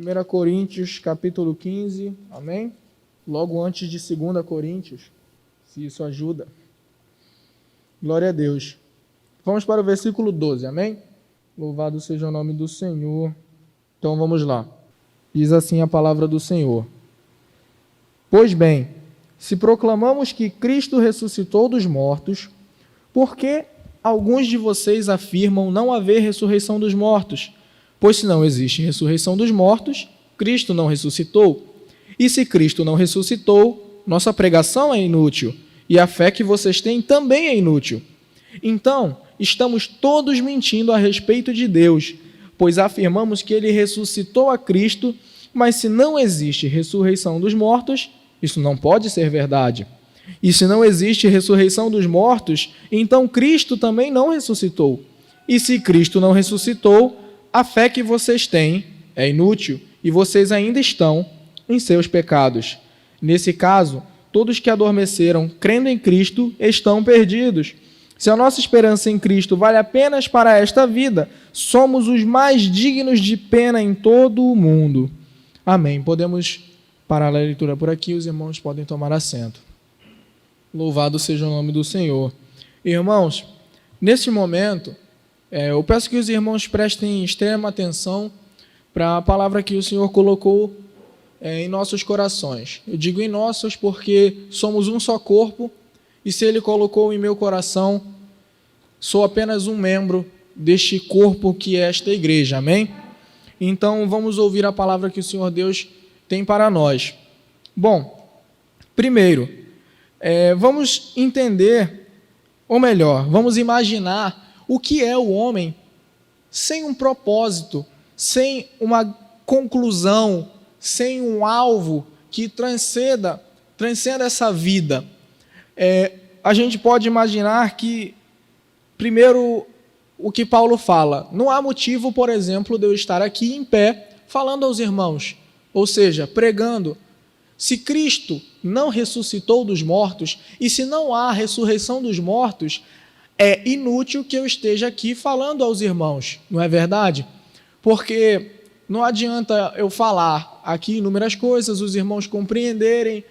1 Coríntios, capítulo 15, amém? Logo antes de 2 Coríntios, se isso ajuda. Glória a Deus. Vamos para o versículo 12, amém? Louvado seja o nome do Senhor. Então vamos lá. Diz assim a palavra do Senhor. Pois bem, se proclamamos que Cristo ressuscitou dos mortos, por que alguns de vocês afirmam não haver ressurreição dos mortos? Pois se não existe ressurreição dos mortos, Cristo não ressuscitou. E se Cristo não ressuscitou, nossa pregação é inútil, e a fé que vocês têm também é inútil. Então, estamos todos mentindo a respeito de Deus, pois afirmamos que Ele ressuscitou a Cristo, mas se não existe ressurreição dos mortos, isso não pode ser verdade. E se não existe ressurreição dos mortos, então Cristo também não ressuscitou. E se Cristo não ressuscitou, a fé que vocês têm é inútil e vocês ainda estão em seus pecados. Nesse caso, todos que adormeceram crendo em Cristo estão perdidos. Se a nossa esperança em Cristo vale apenas para esta vida, somos os mais dignos de pena em todo o mundo. Amém. Podemos parar a leitura por aqui, os irmãos podem tomar assento. Louvado seja o nome do Senhor. Irmãos, neste momento, eu peço que os irmãos prestem extrema atenção para a palavra que o Senhor colocou em nossos corações. Eu digo em nossos porque somos um só corpo, e se Ele colocou em meu coração, sou apenas um membro deste corpo que é esta igreja, amém? Então, vamos ouvir a palavra que o Senhor Deus tem para nós. Bom, primeiro, vamos entender, ou melhor, vamos imaginar o que é o homem sem um propósito, sem uma conclusão, sem um alvo que transcenda essa vida. A gente pode imaginar que, primeiro, o que Paulo fala, não há motivo, por exemplo, de eu estar aqui em pé falando aos irmãos, ou seja, pregando. Se Cristo não ressuscitou dos mortos, e se não há ressurreição dos mortos, é inútil que eu esteja aqui falando aos irmãos, não é verdade? Porque não adianta eu falar aqui inúmeras coisas, os irmãos compreenderem,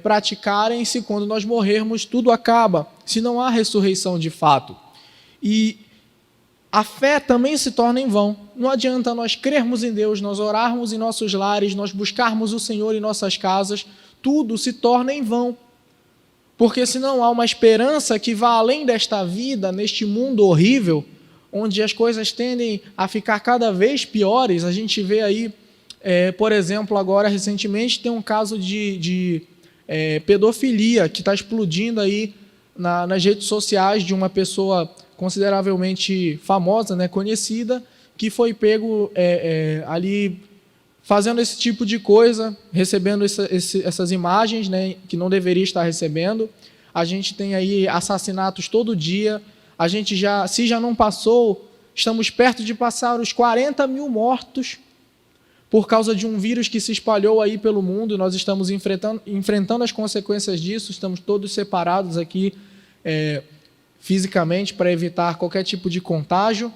praticarem, se quando nós morrermos tudo acaba, se não há ressurreição de fato. E a fé também se torna em vão. Não adianta nós crermos em Deus, nós orarmos em nossos lares, nós buscarmos o Senhor em nossas casas, tudo se torna em vão. Porque se não há uma esperança que vá além desta vida, neste mundo horrível, onde as coisas tendem a ficar cada vez piores, a gente vê aí, por exemplo, agora recentemente tem um caso de pedofilia que está explodindo aí nas redes sociais de uma pessoa consideravelmente famosa, né, conhecida, que foi pego ali fazendo esse tipo de coisa, recebendo essas imagens, né, que não deveria estar recebendo. A gente tem aí assassinatos todo dia, a gente se já não passou, estamos perto de passar os 40 mil mortos por causa de um vírus que se espalhou aí pelo mundo, e nós estamos enfrentando as consequências disso, estamos todos separados aqui fisicamente para evitar qualquer tipo de contágio,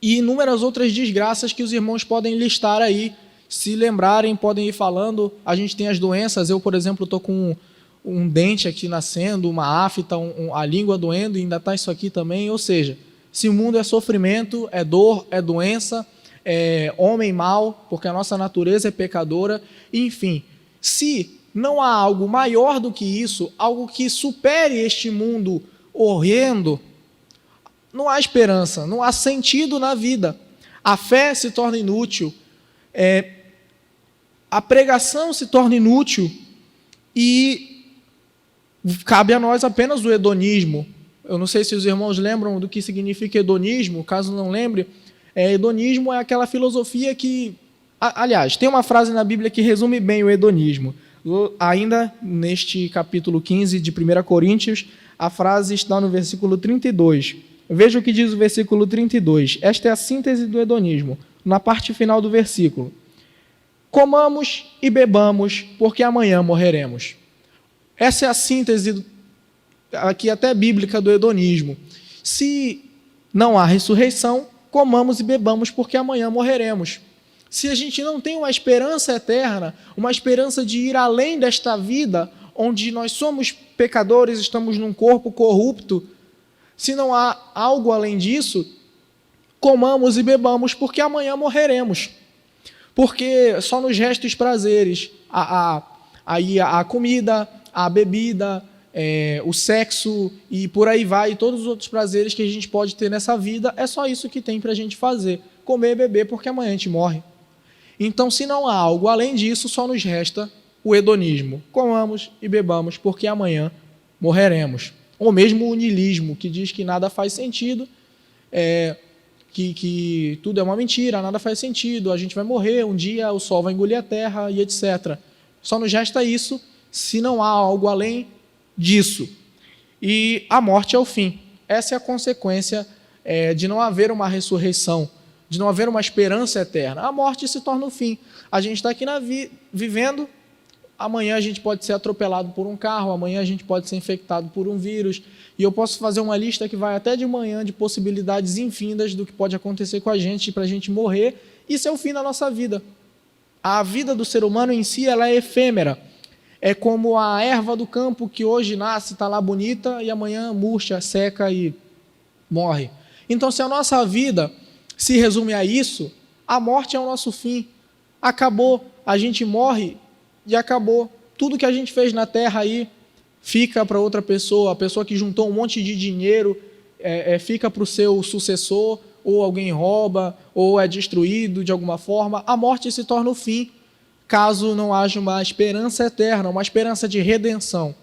e inúmeras outras desgraças que os irmãos podem listar aí, se lembrarem, podem ir falando. A gente tem as doenças, eu, por exemplo, estou com um dente aqui nascendo, uma afta, a língua doendo, e ainda está isso aqui também. Ou seja, se o mundo é sofrimento, é dor, é doença, é homem mau, porque a nossa natureza é pecadora, enfim, se não há algo maior do que isso, algo que supere este mundo horrendo, não há esperança, não há sentido na vida. A fé se torna inútil, a pregação se torna inútil e cabe a nós apenas o hedonismo. Eu não sei se os irmãos lembram do que significa hedonismo, caso não lembre, hedonismo é aquela filosofia que, aliás, tem uma frase na Bíblia que resume bem o hedonismo. Ainda neste capítulo 15 de 1 Coríntios, a frase está no versículo 32. Veja o que diz o versículo 32. Esta é a síntese do hedonismo, na parte final do versículo. Comamos e bebamos, porque amanhã morreremos. Essa é a síntese, aqui até bíblica, do hedonismo. Se não há ressurreição, comamos e bebamos, porque amanhã morreremos. se a gente não tem uma esperança eterna, uma esperança de ir além desta vida, onde nós somos pecadores, estamos num corpo corrupto, se não há algo além disso, comamos e bebamos, porque amanhã morreremos. Porque só nos resta os prazeres, a comida, a bebida, o sexo e por aí vai, e todos os outros prazeres que a gente pode ter nessa vida, é só isso que tem para a gente fazer, comer e beber, porque amanhã a gente morre. Então, se não há algo além disso, só nos resta o hedonismo. Comamos e bebamos, porque amanhã morreremos. Ou mesmo o niilismo, que diz que nada faz sentido, que tudo é uma mentira, nada faz sentido, a gente vai morrer, um dia o sol vai engolir a terra e etc. Só nos resta isso, se não há algo além disso. E a morte é o fim. Essa é a consequência de não haver uma ressurreição, de não haver uma esperança eterna. A morte se torna o fim. A gente está aqui vivendo, amanhã a gente pode ser atropelado por um carro, amanhã a gente pode ser infectado por um vírus, e eu posso fazer uma lista que vai até de manhã de possibilidades infindas do que pode acontecer com a gente para a gente morrer. Isso é o fim da nossa vida. A vida do ser humano em si, ela é efêmera. É como a erva do campo que hoje nasce, está lá bonita, e amanhã murcha, seca e morre. Então, se a nossa vida se resume a isso, a morte é o nosso fim. Acabou, a gente morre e acabou. Tudo que a gente fez na terra aí fica para outra pessoa. A pessoa que juntou um monte de dinheiro fica para o seu sucessor, ou alguém rouba, ou é destruído de alguma forma. A morte se torna o fim, caso não haja uma esperança eterna, uma esperança de redenção.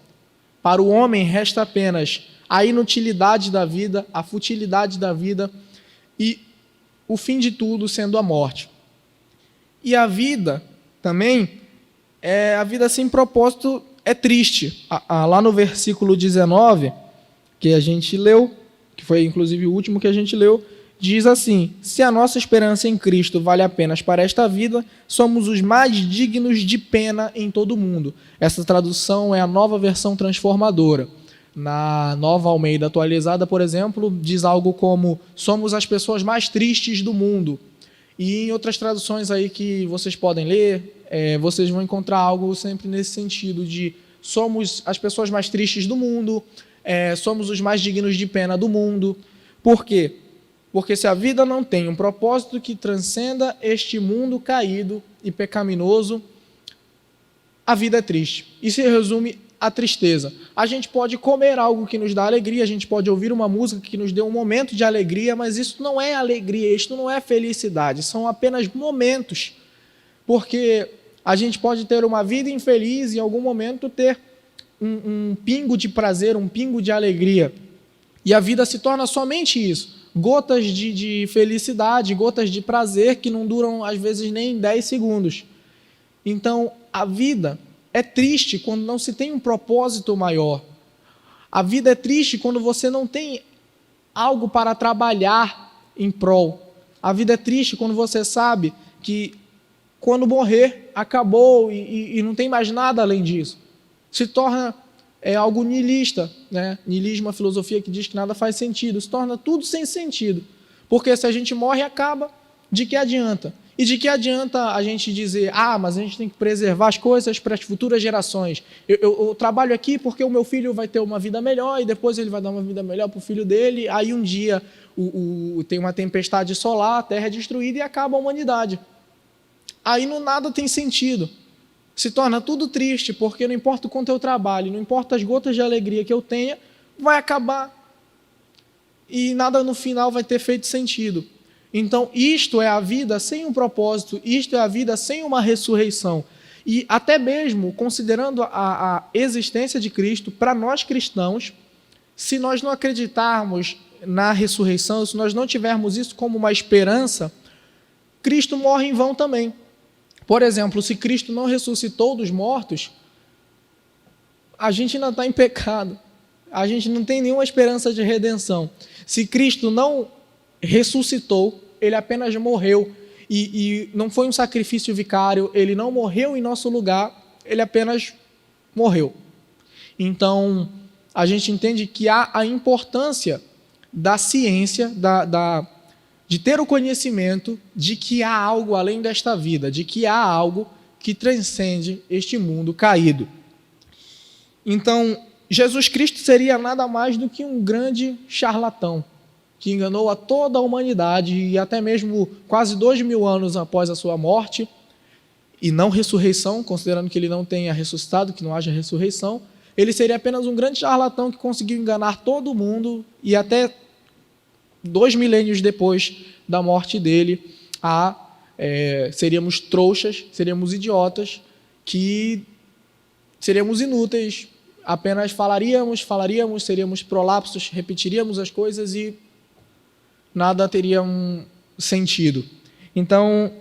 Para o homem resta apenas a inutilidade da vida, a futilidade da vida e o fim de tudo sendo a morte. E a vida também, a vida sem propósito é triste. Lá no versículo 19, que a gente leu, que foi inclusive o último que a gente leu, diz assim: se a nossa esperança em Cristo vale apenas para esta vida, somos os mais dignos de pena em todo o mundo. Essa tradução é a Nova Versão Transformadora. Na Nova Almeida Atualizada, por exemplo, diz algo como: somos as pessoas mais tristes do mundo. E em outras traduções aí que vocês podem ler, vocês vão encontrar algo sempre nesse sentido de somos as pessoas mais tristes do mundo, somos os mais dignos de pena do mundo. Por quê? Porque se a vida não tem um propósito que transcenda este mundo caído e pecaminoso, a vida é triste. E se resume à tristeza. A gente pode comer algo que nos dá alegria, a gente pode ouvir uma música que nos dê um momento de alegria, mas isso não é alegria, isso não é felicidade, são apenas momentos. Porque a gente pode ter uma vida infeliz e em algum momento ter um pingo de prazer, um pingo de alegria. E a vida se torna somente isso. Gotas de felicidade, gotas de prazer que não duram, às vezes, nem 10 segundos. Então, a vida é triste quando não se tem um propósito maior. A vida é triste quando você não tem algo para trabalhar em prol. A vida é triste quando você sabe que, quando morrer, acabou e não tem mais nada além disso. Se torna algo niilista, né? Niilismo é uma filosofia que diz que nada faz sentido, se torna tudo sem sentido, porque se a gente morre e acaba, de que adianta? E de que adianta a gente dizer, mas a gente tem que preservar as coisas para as futuras gerações, eu trabalho aqui porque o meu filho vai ter uma vida melhor, e depois ele vai dar uma vida melhor para o filho dele, aí um dia tem uma tempestade solar, a Terra é destruída e acaba a humanidade. Aí nada tem sentido. Se torna tudo triste, porque não importa o quanto eu trabalho, não importa as gotas de alegria que eu tenha, vai acabar. E nada no final vai ter feito sentido. Então, isto é a vida sem um propósito, isto é a vida sem uma ressurreição. E até mesmo, considerando a existência de Cristo, para nós cristãos, se nós não acreditarmos na ressurreição, se nós não tivermos isso como uma esperança, Cristo morre em vão também. Por exemplo, se Cristo não ressuscitou dos mortos, a gente ainda está em pecado. A gente não tem nenhuma esperança de redenção. Se Cristo não ressuscitou, ele apenas morreu. E não foi um sacrifício vicário, ele não morreu em nosso lugar, ele apenas morreu. Então, a gente entende que há a importância da ciência, de ter o conhecimento de que há algo além desta vida, de que há algo que transcende este mundo caído. Então, Jesus Cristo seria nada mais do que um grande charlatão, que enganou a toda a humanidade e até mesmo quase 2000 anos após a sua morte, e não ressurreição, considerando que ele não tenha ressuscitado, que não haja ressurreição, ele seria apenas um grande charlatão que conseguiu enganar todo mundo e até 2 milênios depois da morte dele, seríamos trouxas, seríamos idiotas, que seríamos inúteis, apenas falaríamos, seríamos prolapsos, repetiríamos as coisas e nada teria um sentido. Então,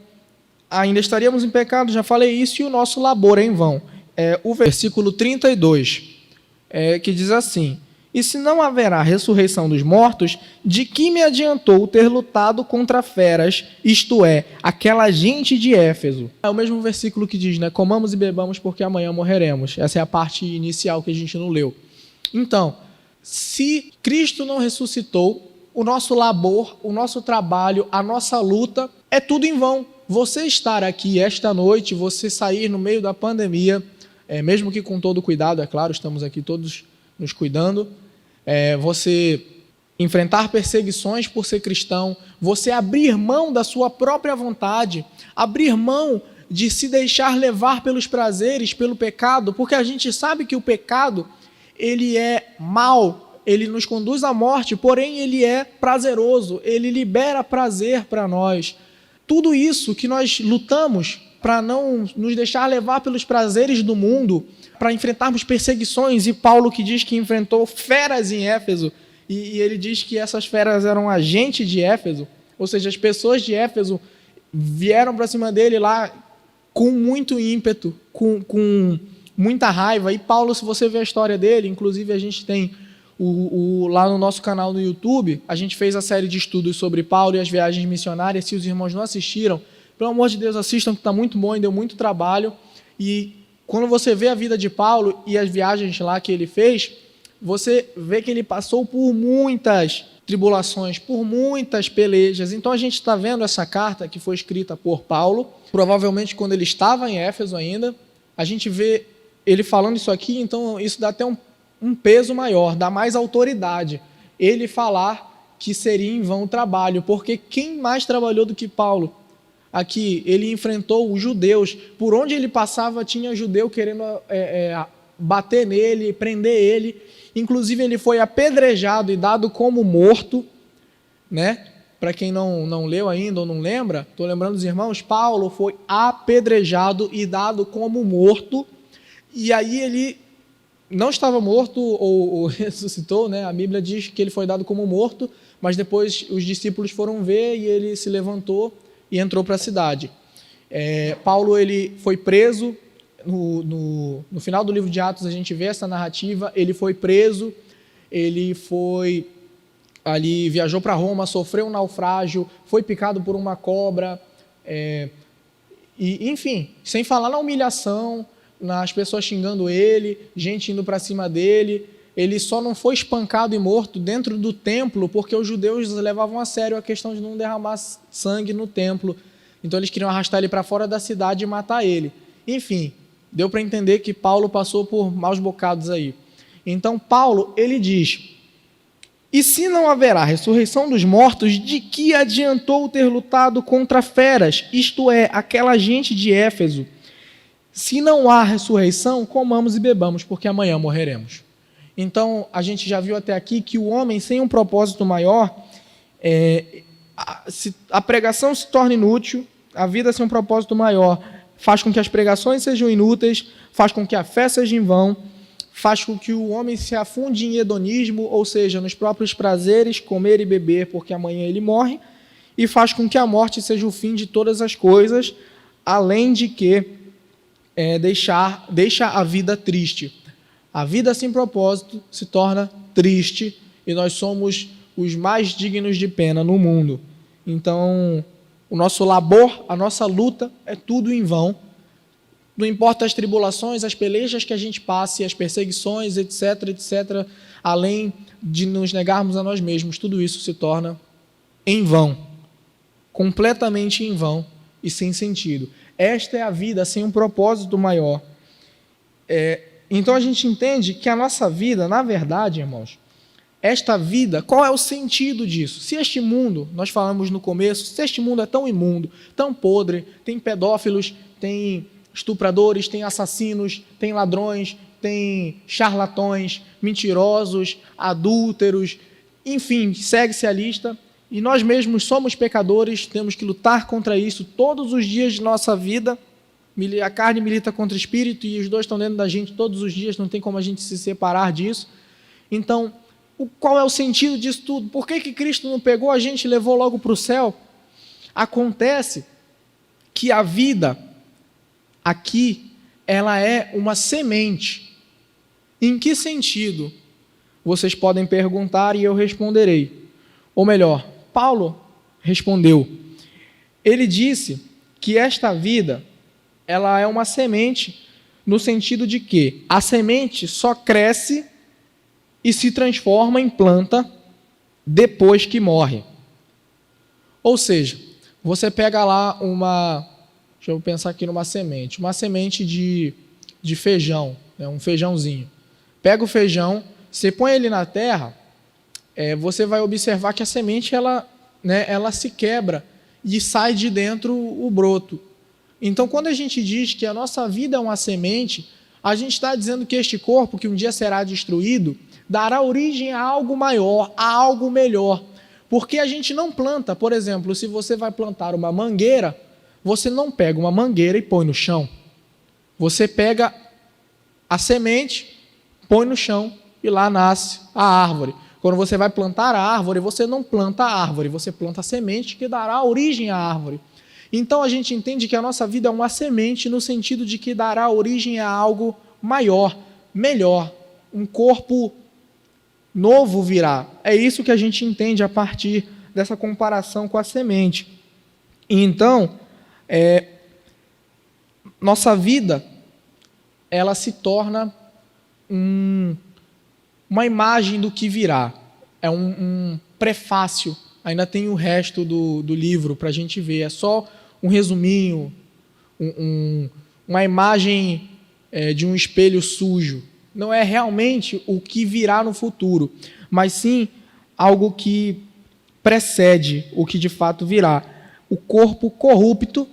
ainda estaríamos em pecado, já falei isso, e o nosso labor é em vão. O versículo 32, que diz assim: e se não haverá ressurreição dos mortos, de que me adiantou ter lutado contra feras, isto é, aquela gente de Éfeso? É o mesmo versículo que diz, né? Comamos e bebamos porque amanhã morreremos. Essa é a parte inicial que a gente não leu. Então, se Cristo não ressuscitou, o nosso labor, o nosso trabalho, a nossa luta é tudo em vão. Você estar aqui esta noite, você sair no meio da pandemia, mesmo que com todo cuidado, é claro, estamos aqui todos nos cuidando, você enfrentar perseguições por ser cristão, você abrir mão da sua própria vontade, abrir mão de se deixar levar pelos prazeres, pelo pecado, porque a gente sabe que o pecado, ele é mau, ele nos conduz à morte, porém ele é prazeroso, ele libera prazer para nós. Tudo isso que nós lutamos para não nos deixar levar pelos prazeres do mundo, para enfrentarmos perseguições, e Paulo que diz que enfrentou feras em Éfeso, e ele diz que essas feras eram agentes de Éfeso, ou seja, as pessoas de Éfeso vieram para cima dele lá com muito ímpeto, com muita raiva, e Paulo, se você ver a história dele, inclusive a gente tem lá no nosso canal no YouTube, a gente fez a série de estudos sobre Paulo e as viagens missionárias. Se os irmãos não assistiram, pelo amor de Deus, assistam, que está muito bom e deu muito trabalho. E quando você vê a vida de Paulo e as viagens lá que ele fez, você vê que ele passou por muitas tribulações, por muitas pelejas. Então a gente está vendo essa carta que foi escrita por Paulo, provavelmente quando ele estava em Éfeso ainda. A gente vê ele falando isso aqui, então isso dá até um peso maior, dá mais autoridade. Ele falar que seria em vão o trabalho, porque quem mais trabalhou do que Paulo? Aqui, ele enfrentou os judeus. Por onde ele passava, tinha judeu querendo bater nele, prender ele. Inclusive, ele foi apedrejado e dado como morto, né? Para quem não leu ainda ou não lembra, estou lembrando dos irmãos, Paulo foi apedrejado e dado como morto. E aí ele não estava morto ou ressuscitou, né? A Bíblia diz que ele foi dado como morto, mas depois os discípulos foram ver e ele se levantou e entrou para a cidade. Paulo ele foi preso, no final do livro de Atos a gente vê essa narrativa, ele foi preso, ele foi ali, viajou para Roma, sofreu um naufrágio, foi picado por uma cobra, e enfim, sem falar na humilhação, nas pessoas xingando ele, gente indo para cima dele. Ele só não foi espancado e morto dentro do templo porque os judeus levavam a sério a questão de não derramar sangue no templo. Então eles queriam arrastar ele para fora da cidade e matar ele. Enfim, deu para entender que Paulo passou por maus bocados aí. Então Paulo, ele diz: e se não haverá ressurreição dos mortos, de que adiantou ter lutado contra feras, isto é, aquela gente de Éfeso? Se não há ressurreição, comamos e bebamos, porque amanhã morreremos. Então, a gente já viu até aqui que o homem sem um propósito maior, a pregação se torna inútil, a vida sem um propósito maior faz com que as pregações sejam inúteis, faz com que a fé seja em vão, faz com que o homem se afunde em hedonismo, ou seja, nos próprios prazeres, comer e beber, porque amanhã ele morre, e faz com que a morte seja o fim de todas as coisas, além de que deixa a vida triste. A vida sem propósito se torna triste e nós somos os mais dignos de pena no mundo. Então, o nosso labor, a nossa luta é tudo em vão. Não importa as tribulações, as pelejas que a gente passe, as perseguições, etc., etc., além de nos negarmos a nós mesmos, tudo isso se torna em vão. completamente em vão e sem sentido. Esta é a vida sem um propósito maior. Então a gente entende que a nossa vida, na verdade, irmãos, esta vida, qual é o sentido disso? Se este mundo, nós falamos no começo, se este mundo é tão imundo, tão podre, tem pedófilos, tem estupradores, tem assassinos, tem ladrões, tem charlatões, mentirosos, adúlteros, enfim, segue-se a lista, e nós mesmos somos pecadores, temos que lutar contra isso todos os dias de nossa vida. A carne milita contra o espírito e os dois estão dentro da gente todos os dias, não tem como a gente se separar disso. Então, qual é o sentido disso tudo? Por que Cristo não pegou a gente e levou logo para o céu? Acontece que a vida aqui, ela é uma semente. Em que sentido? Vocês podem perguntar e eu responderei. Ou melhor, Paulo respondeu. Ele disse que esta vida, ela é uma semente no sentido de que a semente só cresce e se transforma em planta depois que morre. Ou seja, você pega lá deixa eu pensar aqui uma semente de feijão, né, um feijãozinho. Pega o feijão, você põe ele na terra, você vai observar que a semente ela se quebra e sai de dentro o broto. Então, quando a gente diz que a nossa vida é uma semente, a gente está dizendo que este corpo, que um dia será destruído, dará origem a algo maior, a algo melhor. Porque a gente não planta, por exemplo, se você vai plantar uma mangueira, você não pega uma mangueira e põe no chão. Você pega a semente, põe no chão e lá nasce a árvore. Quando você vai plantar a árvore, você não planta a árvore, você planta a semente que dará origem à árvore. Então a gente entende que a nossa vida é uma semente no sentido de que dará origem a algo maior, melhor, um corpo novo virá. É isso que a gente entende a partir dessa comparação com a semente. E então, nossa vida, ela se torna uma imagem do que virá. É um prefácio, ainda tem o resto do livro para a gente ver. É só um resuminho, uma imagem de um espelho sujo. Não é realmente o que virá no futuro, mas sim algo que precede o que de fato virá. O corpo corrupto,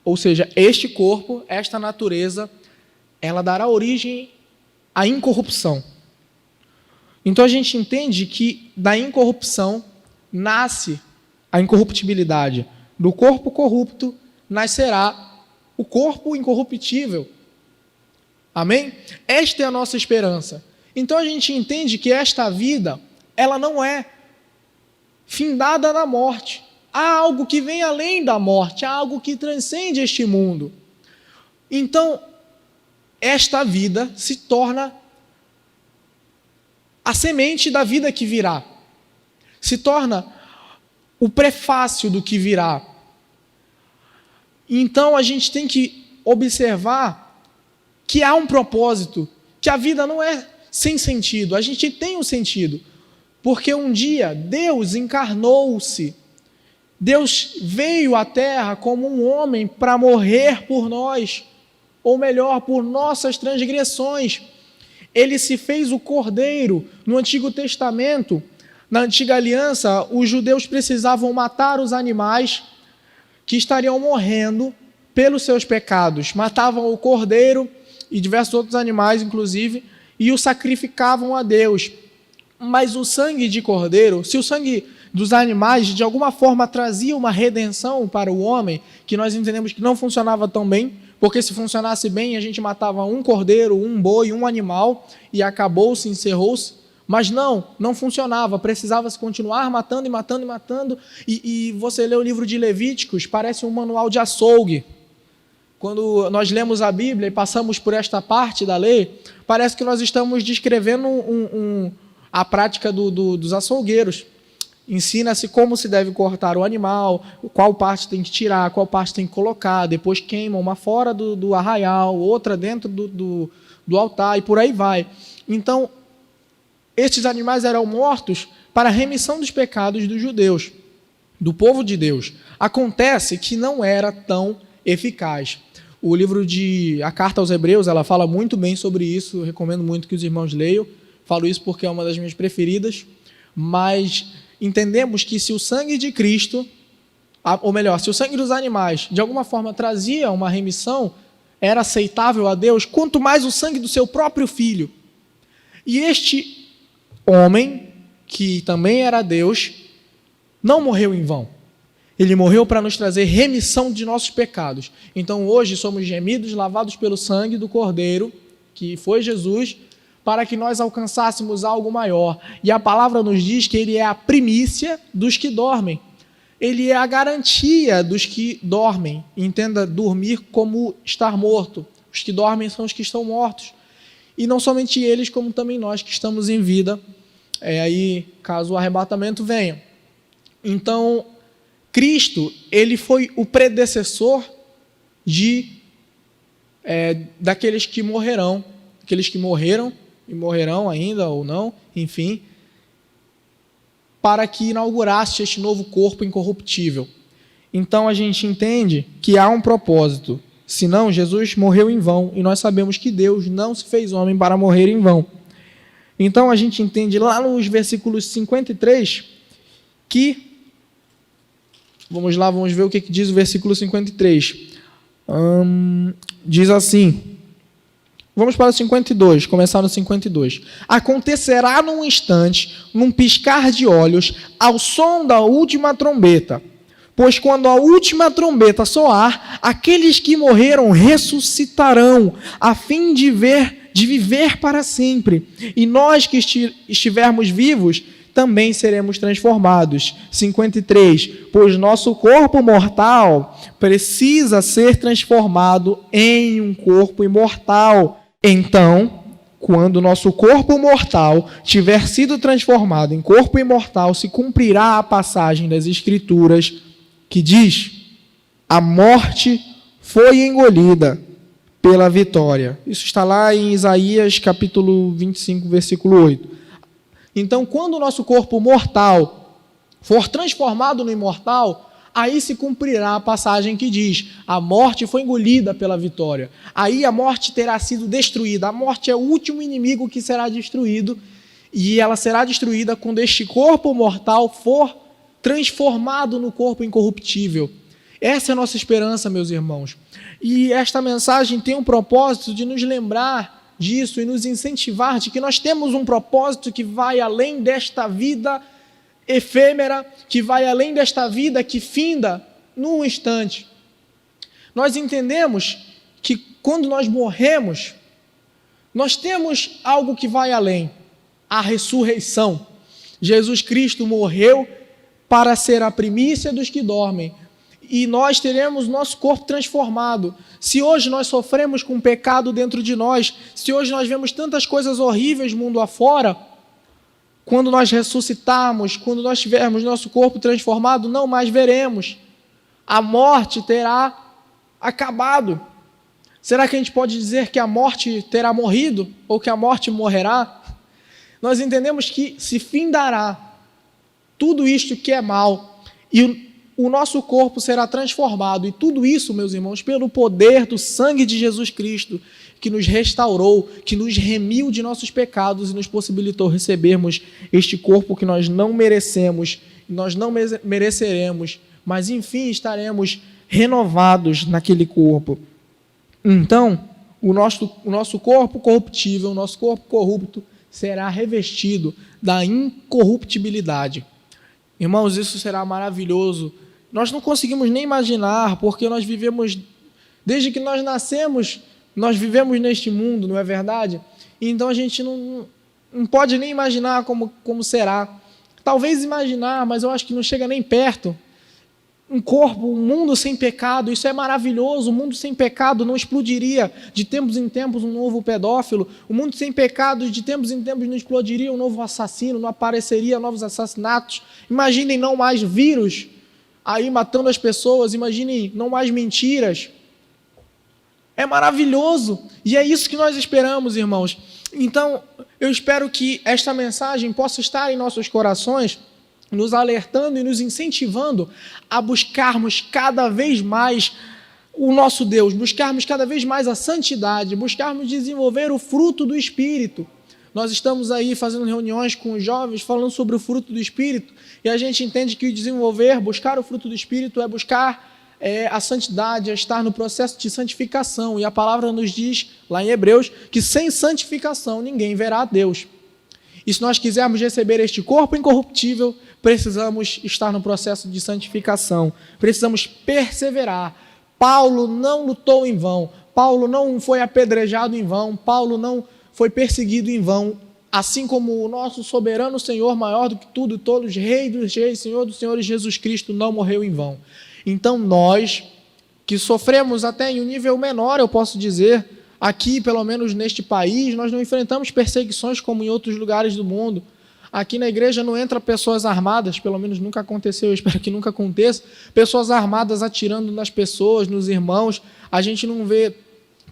ou seja, este corpo, esta natureza, ela dará origem à incorrupção. Então a gente entende que da incorrupção nasce a incorruptibilidade. Do corpo corrupto nascerá o corpo incorruptível. Amém? Esta é a nossa esperança. Então a gente entende que esta vida, ela não é findada na morte. Há algo que vem além da morte, há algo que transcende este mundo. Então, esta vida se torna a semente da vida que virá. Se torna o prefácio do que virá. Então, a gente tem que observar que há um propósito, que a vida não é sem sentido. A gente tem um sentido. Porque um dia Deus encarnou-se. Deus veio à terra como um homem para morrer por nós, ou melhor, por nossas transgressões. Ele se fez o cordeiro. No Antigo Testamento, na Antiga Aliança, os judeus precisavam matar os animais que estariam morrendo pelos seus pecados. Matavam o cordeiro e diversos outros animais, inclusive, e o sacrificavam a Deus. Mas o sangue de cordeiro, se o sangue dos animais de alguma forma trazia uma redenção para o homem, que nós entendemos que não funcionava tão bem, porque se funcionasse bem a gente matava um cordeiro, um boi, um animal e acabou-se, encerrou-se, mas não funcionava, precisava-se continuar matando e matando e matando, e você lê o livro de Levíticos, parece um manual de açougue. Quando nós lemos a Bíblia e passamos por esta parte da lei, parece que nós estamos descrevendo a prática dos açougueiros. Ensina-se como se deve cortar o animal, qual parte tem que tirar, qual parte tem que colocar, depois queima uma fora do arraial, outra dentro do altar e por aí vai. Então, estes animais eram mortos para a remissão dos pecados dos judeus. do povo de Deus. Acontece que não era tão eficaz. O livro a Carta aos Hebreus, ela fala muito bem sobre isso, eu recomendo muito que os irmãos leiam. Falo isso porque é uma das minhas preferidas, mas entendemos que se o sangue de Cristo, ou melhor, se o sangue dos animais de alguma forma trazia uma remissão, era aceitável a Deus, quanto mais o sangue do seu próprio filho. E este homem, que também era Deus, não morreu em vão. Ele morreu para nos trazer remissão de nossos pecados. Então hoje somos remidos, lavados pelo sangue do Cordeiro, que foi Jesus, para que nós alcançássemos algo maior. E a palavra nos diz que ele é a primícia dos que dormem. Ele é a garantia dos que dormem. Entenda dormir como estar morto. Os que dormem são os que estão mortos. E não somente eles, como também nós que estamos em vida, aí caso o arrebatamento venha. Então, Cristo, ele foi o predecessor daqueles que morrerão, aqueles que morreram e morrerão ainda ou não, enfim, para que inaugurasse este novo corpo incorruptível. Então a gente entende que há um propósito, senão Jesus morreu em vão, e nós sabemos que Deus não se fez homem para morrer em vão. Então a gente entende lá nos versículos 53 que, vamos lá, vamos ver o que diz o versículo 53. Diz assim, vamos para o 52, começar no 52. Acontecerá num instante, num piscar de olhos, ao som da última trombeta. Pois quando a última trombeta soar, aqueles que morreram ressuscitarão, a fim de viver para sempre. E nós que estivermos vivos, também seremos transformados. 53. Pois nosso corpo mortal precisa ser transformado em um corpo imortal. Então, quando nosso corpo mortal tiver sido transformado em corpo imortal, se cumprirá a passagem das Escrituras que diz: a morte foi engolida pela vitória. Isso está lá em Isaías capítulo 25, versículo 8. Então, quando o nosso corpo mortal for transformado no imortal, aí se cumprirá a passagem que diz: a morte foi engolida pela vitória. Aí a morte terá sido destruída. A morte é o último inimigo que será destruído, e ela será destruída quando este corpo mortal for transformado no corpo incorruptível. Essa é a nossa esperança, meus irmãos. E esta mensagem tem um propósito de nos lembrar disso e nos incentivar de que nós temos um propósito que vai além desta vida efêmera, que vai além desta vida que finda num instante. Nós entendemos que quando nós morremos, nós temos algo que vai além, a ressurreição. Jesus Cristo morreu para ser a primícia dos que dormem, e nós teremos nosso corpo transformado. Se hoje nós sofremos com pecado dentro de nós, se hoje nós vemos tantas coisas horríveis mundo afora, quando nós ressuscitarmos, quando nós tivermos nosso corpo transformado, não mais veremos. A morte terá acabado. Será que a gente pode dizer que a morte terá morrido? Ou que a morte morrerá? Nós entendemos que se findará tudo isto que é mal, e o nosso corpo será transformado, e tudo isso, meus irmãos, pelo poder do sangue de Jesus Cristo, que nos restaurou, que nos remiu de nossos pecados e nos possibilitou recebermos este corpo que nós não merecemos, nós não mereceremos, mas enfim estaremos renovados naquele corpo. Então, o nosso corpo corruptível, o nosso corpo corrupto, será revestido da incorruptibilidade. Irmãos, isso será maravilhoso. Nós não conseguimos nem imaginar, porque nós vivemos, desde que nós nascemos, nós vivemos neste mundo, não é verdade? Então a gente não pode nem imaginar como será. Talvez imaginar, mas eu acho que não chega nem perto. Um corpo, um mundo sem pecado, isso é maravilhoso. O mundo sem pecado não explodiria de tempos em tempos um novo pedófilo. O mundo sem pecado, de tempos em tempos, não explodiria um novo assassino, não apareceria novos assassinatos. Imaginem não mais vírus aí matando as pessoas, imaginem não mais mentiras. É maravilhoso, e é isso que nós esperamos, irmãos. Então, eu espero que esta mensagem possa estar em nossos corações nos alertando e nos incentivando a buscarmos cada vez mais o nosso Deus, buscarmos cada vez mais a santidade, buscarmos desenvolver o fruto do Espírito. Nós estamos aí fazendo reuniões com os jovens, falando sobre o fruto do Espírito, e a gente entende que buscar o fruto do Espírito é buscar a santidade, é estar no processo de santificação, e a palavra nos diz, lá em Hebreus, que sem santificação ninguém verá a Deus. E se nós quisermos receber este corpo incorruptível, precisamos estar no processo de santificação, precisamos perseverar. Paulo não lutou em vão, Paulo não foi apedrejado em vão, Paulo não foi perseguido em vão, assim como o nosso soberano Senhor, maior do que tudo e todos, Rei dos reis, Senhor dos senhores, Jesus Cristo, não morreu em vão. Então nós, que sofremos até em um nível menor, eu posso dizer, aqui, pelo menos neste país, nós não enfrentamos perseguições como em outros lugares do mundo. Aqui na igreja não entra pessoas armadas, pelo menos nunca aconteceu, eu espero que nunca aconteça, pessoas armadas atirando nas pessoas, nos irmãos. A gente não vê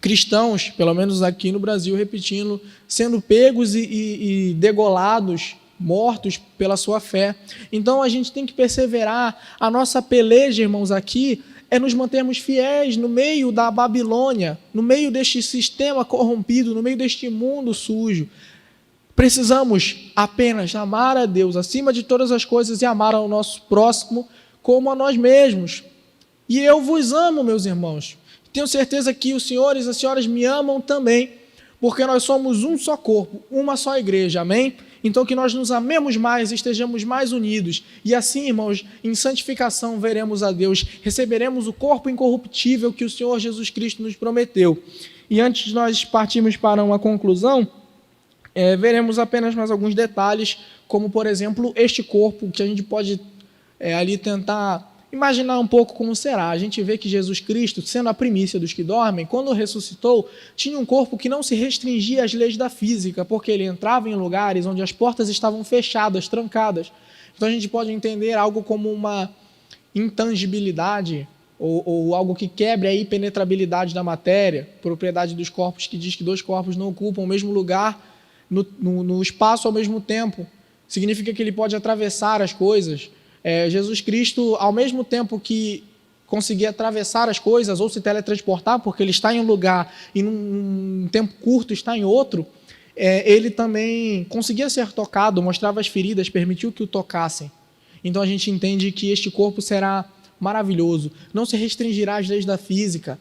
cristãos, pelo menos aqui no Brasil, repetindo, sendo pegos e degolados, mortos pela sua fé. Então a gente tem que perseverar. A nossa peleja, irmãos, aqui é nos mantermos fiéis no meio da Babilônia, no meio deste sistema corrompido, no meio deste mundo sujo. Precisamos apenas amar a Deus acima de todas as coisas e amar ao nosso próximo como a nós mesmos. E eu vos amo, meus irmãos. Tenho certeza que os senhores e as senhoras me amam também, porque nós somos um só corpo, uma só igreja, amém? Então que nós nos amemos mais, estejamos mais unidos, e assim, irmãos, em santificação veremos a Deus, receberemos o corpo incorruptível que o Senhor Jesus Cristo nos prometeu. E antes de nós partirmos para uma conclusão, veremos apenas mais alguns detalhes, como por exemplo, este corpo, que a gente pode ali tentar imaginar um pouco como será. A gente vê que Jesus Cristo, sendo a primícia dos que dormem, quando ressuscitou, tinha um corpo que não se restringia às leis da física, porque ele entrava em lugares onde as portas estavam fechadas, trancadas. Então a gente pode entender algo como uma intangibilidade, ou algo que quebre a impenetrabilidade da matéria, propriedade dos corpos, que diz que dois corpos não ocupam o mesmo lugar no espaço ao mesmo tempo. Significa que ele pode atravessar as coisas. Jesus Cristo, ao mesmo tempo que conseguia atravessar as coisas ou se teletransportar, porque ele está em um lugar e num tempo curto está em outro, ele também conseguia ser tocado, mostrava as feridas, permitiu que o tocassem. Então a gente entende que este corpo será maravilhoso, não se restringirá às leis da física,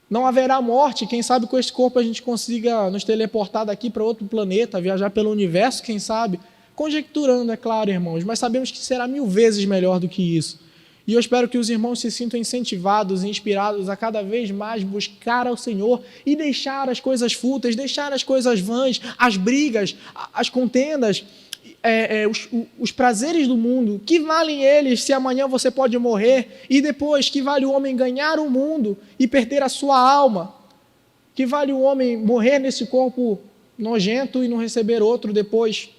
não haverá morte. Quem sabe com este corpo a gente consiga nos teleportar daqui para outro planeta, viajar pelo universo, quem sabe, conjecturando, é claro, irmãos, mas sabemos que será 1000 vezes melhor do que isso. E eu espero que os irmãos se sintam incentivados e inspirados a cada vez mais buscar ao Senhor e deixar as coisas fúteis, deixar as coisas vãs, as brigas, as contendas, os prazeres do mundo. Que valem eles se amanhã você pode morrer? E depois, que vale o homem ganhar o mundo e perder a sua alma? Que vale o homem morrer nesse corpo nojento e não receber outro depois?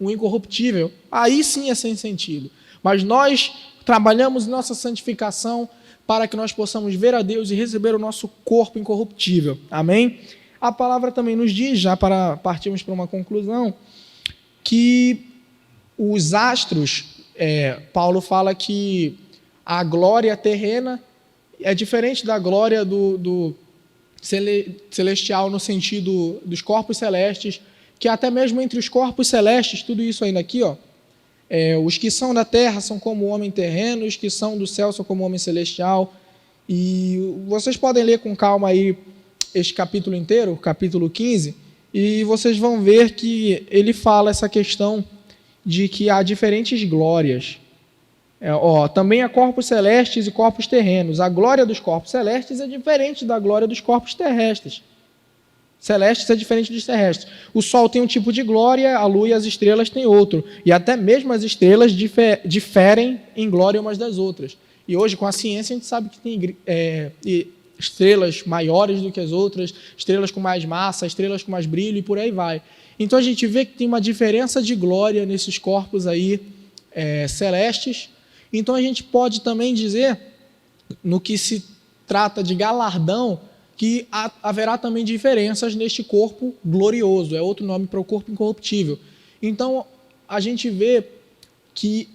O incorruptível, aí sim é sem sentido. Mas nós trabalhamos nossa santificação para que nós possamos ver a Deus e receber o nosso corpo incorruptível. Amém? A palavra também nos diz, já para partirmos para uma conclusão, que os astros, Paulo fala que a glória terrena é diferente da glória do celestial no sentido dos corpos celestes, que até mesmo entre os corpos celestes, tudo isso ainda aqui, os que são da terra são como o homem terreno, os que são do céu são como o homem celestial. E vocês podem ler com calma aí este capítulo inteiro, capítulo 15, e vocês vão ver que ele fala essa questão de que há diferentes glórias. Também há corpos celestes e corpos terrenos. A glória dos corpos celestes é diferente da glória dos corpos terrestres. Celestes é diferente dos terrestres. O Sol tem um tipo de glória, a Lua e as estrelas têm outro. E até mesmo as estrelas diferem em glória umas das outras. E hoje, com a ciência, a gente sabe que tem estrelas maiores do que as outras, estrelas com mais massa, estrelas com mais brilho e por aí vai. Então a gente vê que tem uma diferença de glória nesses corpos aí celestes. Então a gente pode também dizer, no que se trata de galardão, que haverá também diferenças neste corpo glorioso, é outro nome para o corpo incorruptível. Então, a gente vê que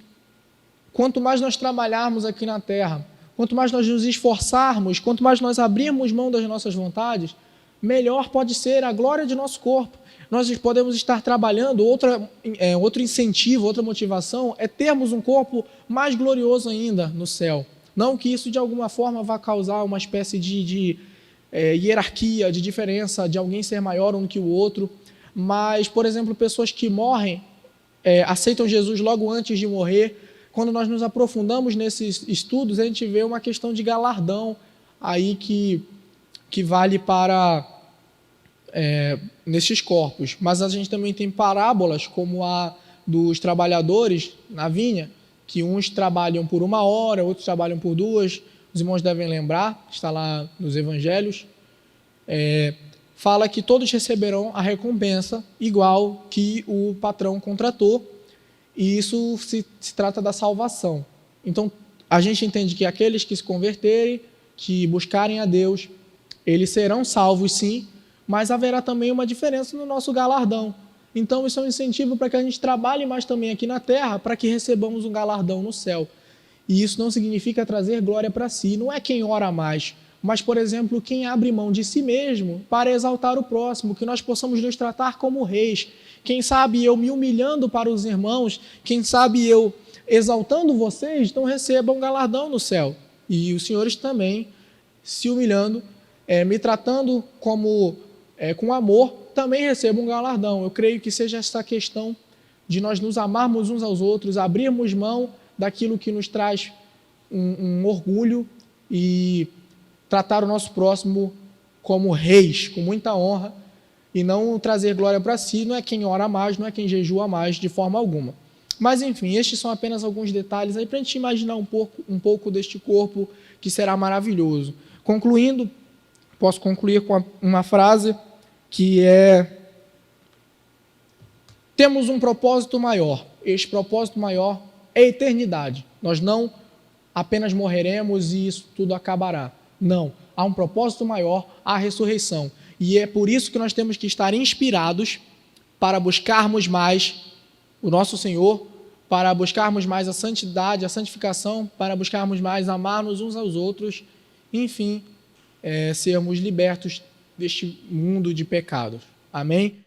quanto mais nós trabalharmos aqui na terra, quanto mais nós nos esforçarmos, quanto mais nós abrirmos mão das nossas vontades, melhor pode ser a glória de nosso corpo. Nós podemos estar trabalhando, outro incentivo, outra motivação é termos um corpo mais glorioso ainda no céu. Não que isso de alguma forma vá causar uma espécie de hierarquia, de diferença, de alguém ser maior um que o outro, mas, por exemplo, pessoas que morrem, aceitam Jesus logo antes de morrer. Quando nós nos aprofundamos nesses estudos, a gente vê uma questão de galardão aí que vale para nestes corpos. Mas a gente também tem parábolas, como a dos trabalhadores na vinha, que uns trabalham por 1 hora, outros trabalham por 2. Os irmãos devem lembrar, está lá nos evangelhos. Fala que todos receberão a recompensa igual que o patrão contratou, e isso se trata da salvação. Então, a gente entende que aqueles que se converterem, que buscarem a Deus, eles serão salvos sim, mas haverá também uma diferença no nosso galardão. Então, isso é um incentivo para que a gente trabalhe mais também aqui na terra, para que recebamos um galardão no céu. E isso não significa trazer glória para si. Não é quem ora mais, mas, por exemplo, quem abre mão de si mesmo para exaltar o próximo, que nós possamos nos tratar como reis. Quem sabe eu me humilhando para os irmãos, quem sabe eu exaltando vocês, não recebam um galardão no céu. E os senhores também, se humilhando, me tratando como com amor, também recebam um galardão. Eu creio que seja essa questão de nós nos amarmos uns aos outros, abrirmos mão daquilo que nos traz um orgulho e tratar o nosso próximo como reis, com muita honra, e não trazer glória para si. Não é quem ora mais, não é quem jejua mais, de forma alguma. Mas, enfim, estes são apenas alguns detalhes aí para a gente imaginar um pouco deste corpo que será maravilhoso. Concluindo, posso concluir com uma frase que temos um propósito maior. Este propósito maior é a eternidade. Nós não apenas morreremos e isso tudo acabará. Não, há um propósito maior, a ressurreição. E é por isso que nós temos que estar inspirados para buscarmos mais o nosso Senhor, para buscarmos mais a santidade, a santificação, para buscarmos mais amar-nos uns aos outros, enfim, sermos libertos deste mundo de pecados. Amém?